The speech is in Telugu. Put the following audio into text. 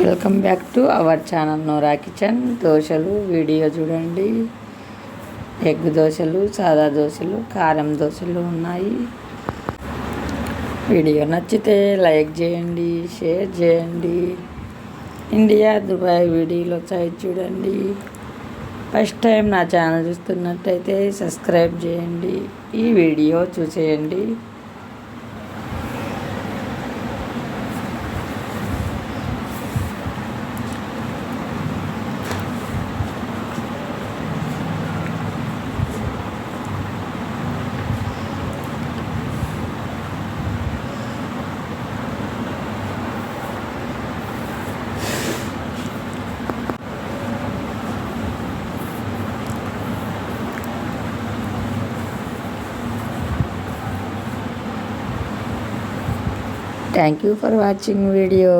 Welcome back to our channel Nora kitchen. దోశలు వీడియో చూడండి. ఎగ్ దోశలు, సాదా దోశలు, కారం దోశలు ఉన్నాయి. వీడియో నచ్చితే లైక్ చేయండి, షేర్ చేయండి. ఇండియా దుబాయ్ వీడియోలో సైజ్ చూడండి. ఫస్ట్ టైం నా ఛానల్ చూస్తున్నట్టయితే సబ్స్క్రైబ్ చేయండి. ఈ వీడియో చూసేయండి. Thank you for watching video.